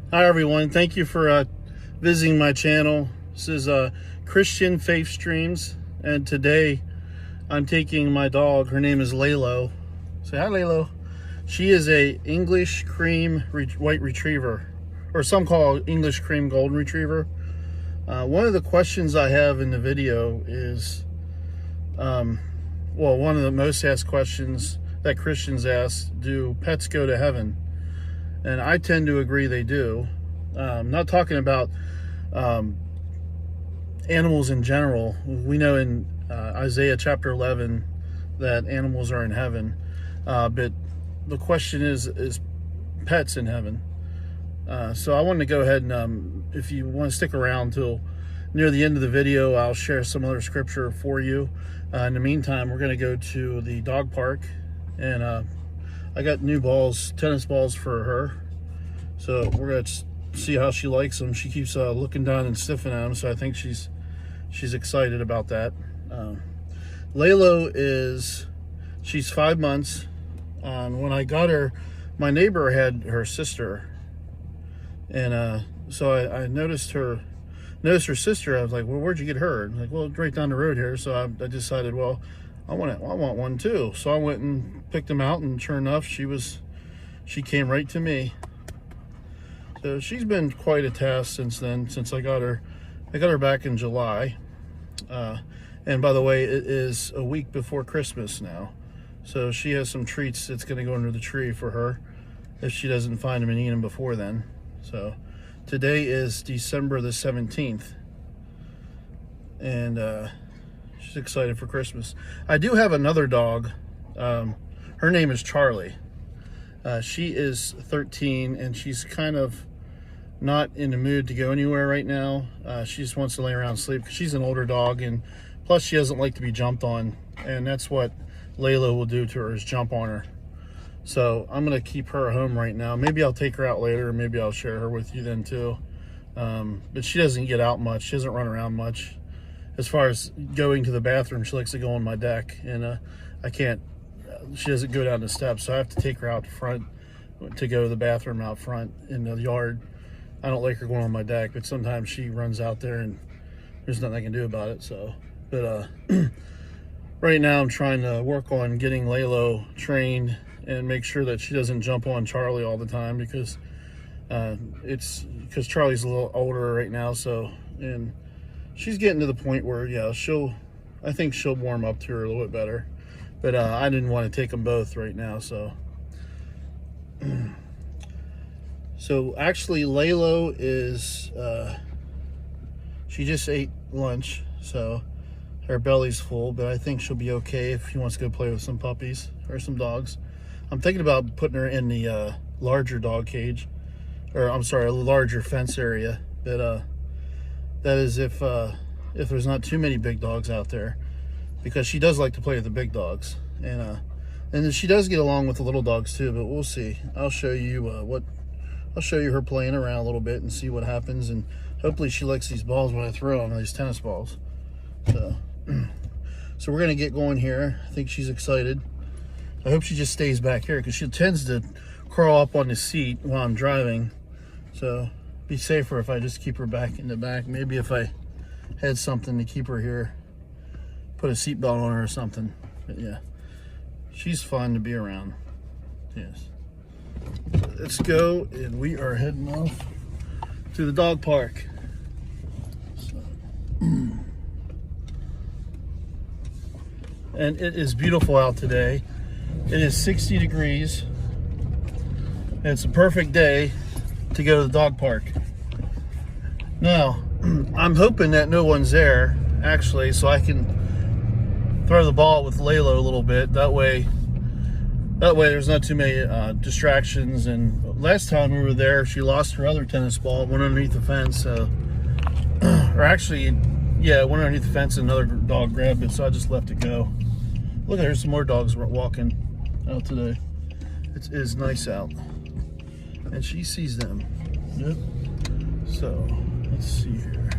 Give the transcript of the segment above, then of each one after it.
Hi everyone, thank you for visiting my channel. This is Christian Faith Streams, and today I'm taking my dog. Her name is Lalo. Say hi, Lalo. She is a English cream white retriever, or some call English cream golden retriever. One of the questions I have in the video is, one of the most asked questions that Christians ask: do pets go to heaven? And I tend to agree they do. I'm not talking about animals in general. We know in Isaiah chapter 11 that animals are in heaven. But the question is pets in heaven? So I wanted to go ahead and, if you want to stick around till near the end of the video, I'll share some other scripture for you. In the meantime, we're going to go to the dog park, and I got new balls, tennis balls for her. So we're going to see how she likes them. She keeps looking down and sniffing at them, so I think she's excited about that. Lalo she's 5 months. When I got her, my neighbor had her sister, and so I noticed her sister. I was like, well, where'd you get her? I'm like, well, right down the road here. So I decided, well, I want one too. So I went and picked them out, and sure enough, she came right to me. So she's been quite a task since then, since I got her. I got her back in July. And by the way, it is a week before Christmas now. So she has some treats that's going to go under the tree for her if she doesn't find them and eat them before then. So today is December the 17th. And she's excited for Christmas. I do have another dog. Her name is Charlie. She is 13, and she's kind of not in the mood to go anywhere right now. She just wants to lay around and sleep because she's an older dog, and plus she doesn't like to be jumped on, and that's what Lalo will do to her, is jump on her. So I'm going to keep her at home right now. Maybe I'll take her out later, and maybe I'll share her with you then too. But she doesn't get out much. She doesn't run around much. As far as going to the bathroom, she likes to go on my deck, and I can't. She doesn't go down the steps, so I have to take her out front to go to the bathroom out front in the yard. I don't like her going on my deck, but sometimes she runs out there and there's nothing I can do about it. So, but right now I'm trying to work on getting Lalo trained and make sure that she doesn't jump on Charlie all the time, because Charlie's a little older right now. So, and she's getting to the point where, yeah, I think she'll warm up to her a little bit better. But I didn't want to take them both right now, so. So actually, Lalo is, she just ate lunch, so her belly's full, but I think she'll be okay if she wants to go play with some puppies or some dogs. I'm thinking about putting her in the larger dog cage, or I'm sorry, a larger fence area. But that is if there's not too many big dogs out there, because she does like to play with the big dogs, and then she does get along with the little dogs too. But we'll see. I'll show you I'll show you her playing around a little bit and see what happens, and hopefully she likes these balls when I throw them, these tennis balls. So we're gonna get going here. I think she's excited. I hope she just stays back here, because she tends to crawl up on the seat while I'm driving. So be safer if I just keep her back in the back. Maybe if I had something to keep her here, put a seatbelt on her or something. But yeah, she's fun to be around. Yes. Let's go, and we are heading off to the dog park. So. And it is beautiful out today. It is 60 degrees. And it's a perfect day to go to the dog park. Now, I'm hoping that no one's there, actually, so I can throw the ball with Lalo a little bit. That way there's not too many distractions. And last time we were there, she lost her other tennis ball, went underneath the fence. Or actually, yeah, it went underneath the fence and another dog grabbed it, so I just left it go. Look, there's some more dogs walking out today. It is nice out. And she sees them. Yep. So, let's see here.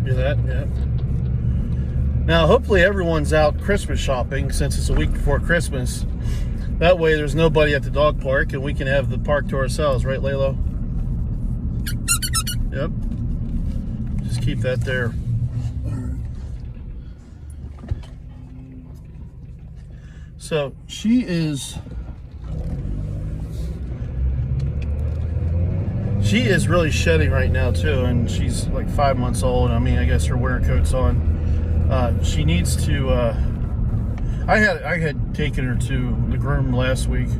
Hear that? Yep. Now, hopefully everyone's out Christmas shopping, since it's a week before Christmas. That way there's nobody at the dog park and we can have the park to ourselves, right, Laylo? Yep. Just keep that there. So she is really shedding right now too, and she's like 5 months old. I mean, I guess her winter coat's on. She needs to. I had taken her to the groom last week,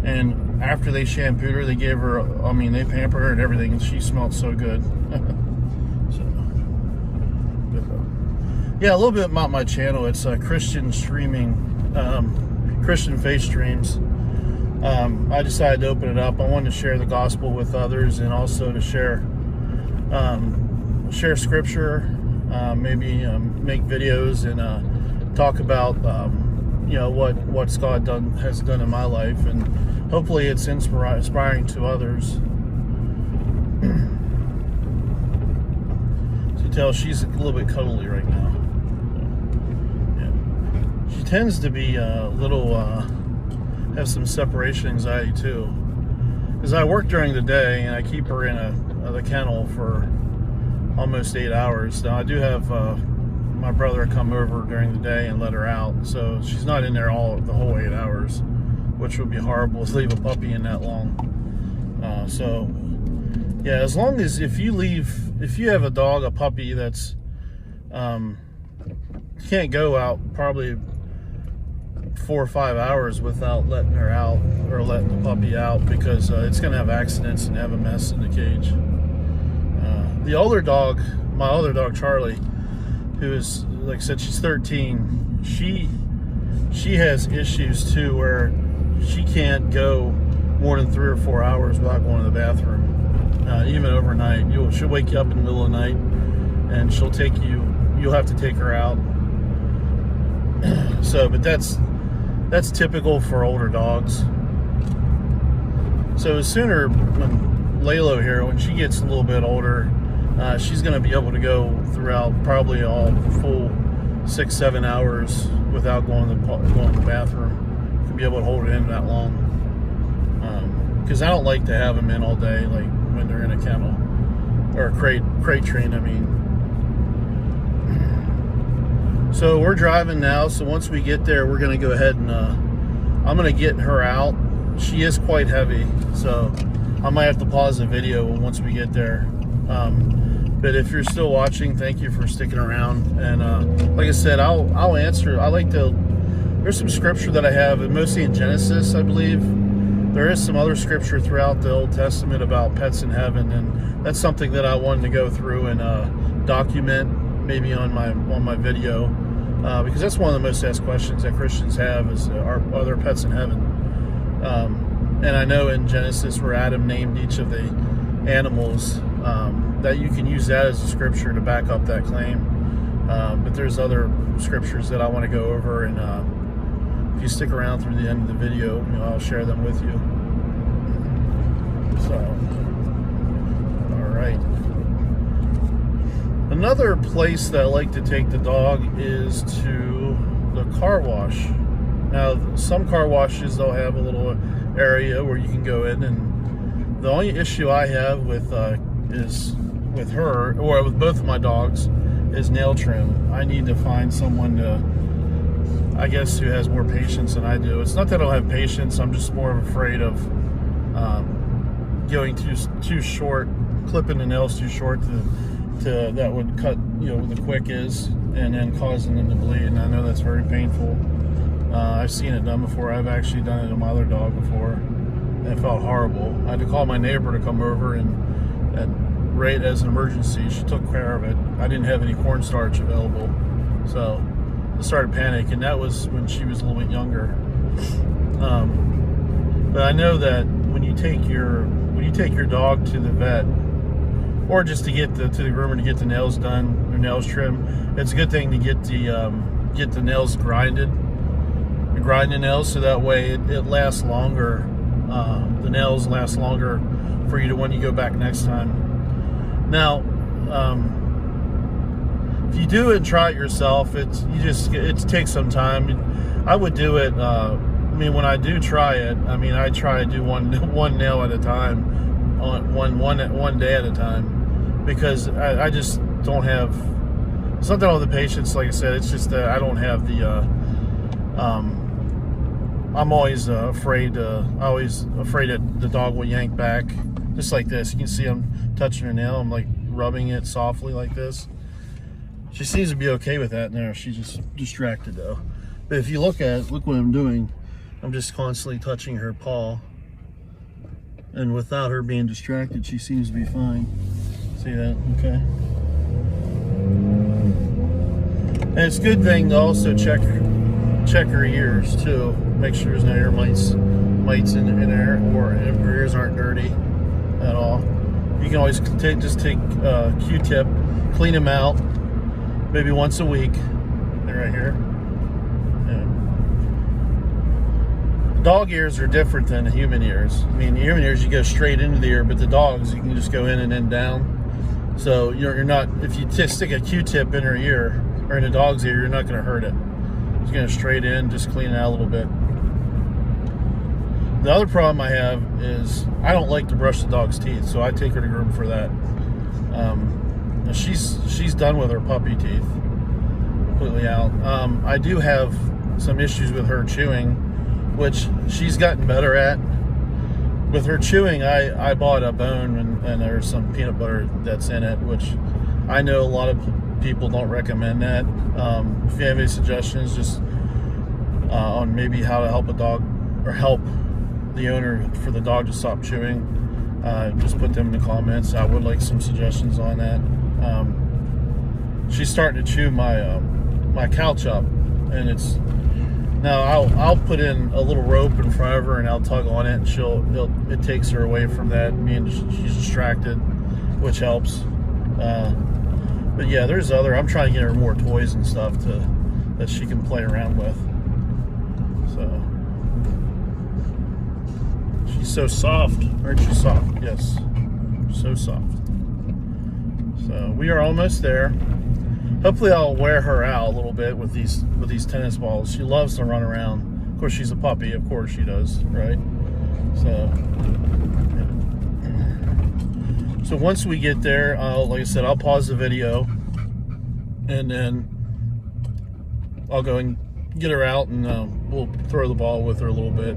and after they shampooed her, they gave her. I mean, they pampered her and everything, and she smelled so good. So, yeah, a little bit about my channel. It's Christian streaming. Christian faith streams. I decided to open it up. I wanted to share the gospel with others, and also to share scripture, maybe make videos and talk about what God has done in my life, and hopefully it's inspiring to others. So you tell she's a little bit cuddly right now. She tends to be a little, have some separation anxiety too. Because I work during the day and I keep her in the kennel for almost 8 hours. Now I do have my brother come over during the day and let her out. So she's not in there the whole 8 hours, which would be horrible to leave a puppy in that long. So yeah, as long as if you have a dog, a puppy that's, can't go out probably 4 or 5 hours without letting her out or letting the puppy out, because it's going to have accidents and have a mess in the cage. The older dog, my other dog Charlie, who is, like I said, she's 13. She has issues too, where she can't go more than 3 or 4 hours without going to the bathroom, even overnight. She'll wake you up in the middle of the night, and you'll have to take her out. So, but that's typical for older dogs. So sooner, when Laylo here, when she gets a little bit older, she's going to be able to go throughout probably all full 6-7 hours without going to the bathroom. Can be able to hold it in that long. Because I don't like to have them in all day, like when they're in a kennel or a crate train. I mean. So we're driving now, so once we get there, we're going to go ahead and I'm going to get her out. She is quite heavy, so I might have to pause the video once we get there. But if you're still watching, thank you for sticking around. And like I said, I'll answer. There's some scripture that I have, mostly in Genesis, I believe. There is some other scripture throughout the Old Testament about pets in heaven, and that's something that I wanted to go through and document, maybe on my video, because that's one of the most asked questions that Christians have is, are there pets in heaven? And I know in Genesis where Adam named each of the animals, that you can use that as a scripture to back up that claim. But there's other scriptures that I want to go over, and if you stick around through the end of the video, I'll share them with you. So, all right. Another place that I like to take the dog is to the car wash. Now, some car washes, they'll have a little area where you can go in, and the only issue I have with is with her, or with both of my dogs, is nail trim. I need to find someone to, I guess, who has more patience than I do. It's not that I don't have patience, I'm just more afraid of going too short, clipping the nails too short that would cut, the quick is, and then causing them to bleed. And I know that's very painful. I've seen it done before. I've actually done it to my other dog before, and it felt horrible. I had to call my neighbor to come over, and right as an emergency, she took care of it. I didn't have any cornstarch available, so I started panicking. That was when she was a little bit younger. But I know that when you take your dog to the vet, or just to get to the groomer to get the nails done, or nails trimmed, it's a good thing to get the nails grinded. You grind the nails so that way it lasts longer. The nails last longer for you to when you go back next time. Now, if you do it and try it yourself, it takes some time. I would do it mean, when I do try it, I mean, I try to do one nail at a time, on one day at a time, because I just don't have. It's not that I don't have the patience, like I said. It's just that I don't have the. I'm always afraid. Always afraid that the dog will yank back, just like this. You can see I'm touching her nail. I'm like rubbing it softly like this. She seems to be okay with that now. She's just distracted though. But if you look at it, look what I'm doing. I'm just constantly touching her paw. And without her being distracted, she seems to be fine. See that? Okay. And it's a good thing to also check her ears too. Make sure there's no ear mites in there, or if her ears aren't dirty at all. You can always just take a Q-tip, clean them out, maybe once a week. They're right here. Yeah. Dog ears are different than human ears. I mean, human ears you go straight into the ear, but the dogs you can just go in and then down. So you're not, if you just stick a Q-tip in her ear or in a dog's ear, you're not going to hurt it. It's going to straight in, just clean it out a little bit. The other problem I have is I don't like to brush the dog's teeth, so I take her to groom for that. She's done with her puppy teeth completely out. I do have some issues with her chewing, which she's gotten better at. With her chewing, I bought a bone and there's some peanut butter that's in it, which I know a lot of people don't recommend that. If you have any suggestions, just on maybe how to help a dog or help the owner for the dog to stop chewing, just put them in the comments. I would like some suggestions on that. She's starting to chew my cow chop, and it's now I'll put in a little rope in front of her and I'll tug on it, and it takes her away from that, meaning she's distracted, which helps. But yeah, there's I'm trying to get her more toys and stuff that she can play around with. So she's so soft, aren't you soft? Yes, so soft. So we are almost there. Hopefully I'll wear her out a little bit with these tennis balls. She loves to run around. Of course, she's a puppy. Of course she does, right? So once we get there, like I said, I'll pause the video, and then I'll go and get her out, and we'll throw the ball with her a little bit.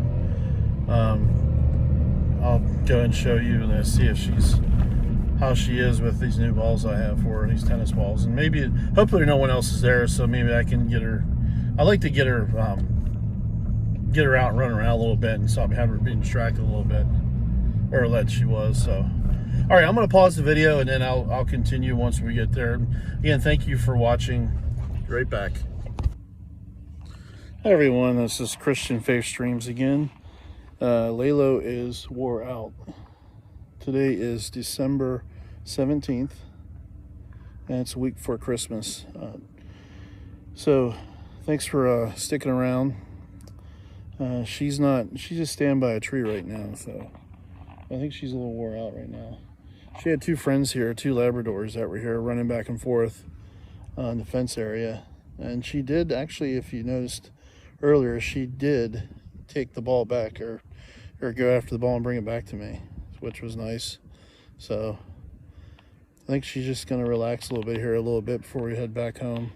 I'll go and show you and see if how she is with these new balls I have for her, these tennis balls, and hopefully no one else is there, so maybe I can get her. I like to get her out and run around a little bit and stop having her being distracted a little bit, or that she was. So, all right, I'm going to pause the video and then I'll continue once we get there. Again, thank you for watching. Be right back. Hi everyone, this is Christian Faith Streams again. Lalo is wore out. Today is December 17th, and it's a week before Christmas. So thanks for sticking around. She's just standing by a tree right now, so I think she's a little wore out right now. She had two friends here, two Labradors that were here running back and forth in the fence area, and she did actually, if you noticed earlier, she did take the ball back or go after the ball and bring it back to me, which was nice. So I think she's just going to relax a little bit here, a little bit before we head back home.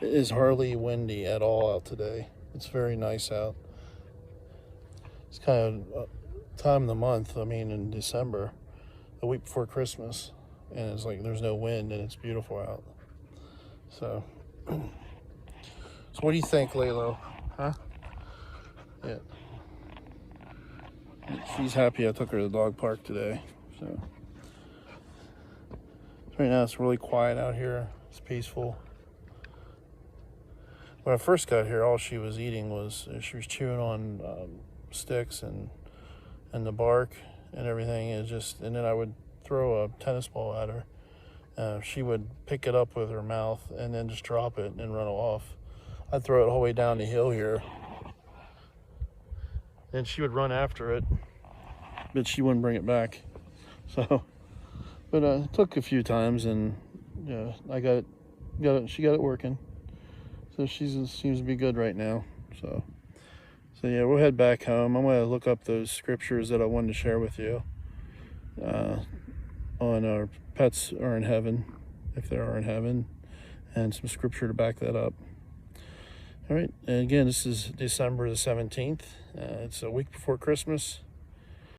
It is hardly windy at all out today. It's very nice out. It's kind of time of the month, I mean in December, a week before Christmas, and it's like there's no wind and it's beautiful out. So what do you think, Lalo? Huh? Yeah. She's happy I took her to the dog park today. So right now it's really quiet out here. It's peaceful. When I first got here, all she was eating was she was chewing on sticks and the bark and everything. And then I would throw a tennis ball at her. She would pick it up with her mouth and then just drop it and run off. I'd throw it all the way down the hill here. Then she would run after it, but she wouldn't bring it back. So, but it took a few times, and yeah, I got it. She got it working. So she seems to be good right now. So yeah, we'll head back home. I'm going to look up those scriptures that I wanted to share with you on our pets are in heaven, if they are in heaven, and some scripture to back that up. All right, and again, this is December the 17th. It's a week before Christmas.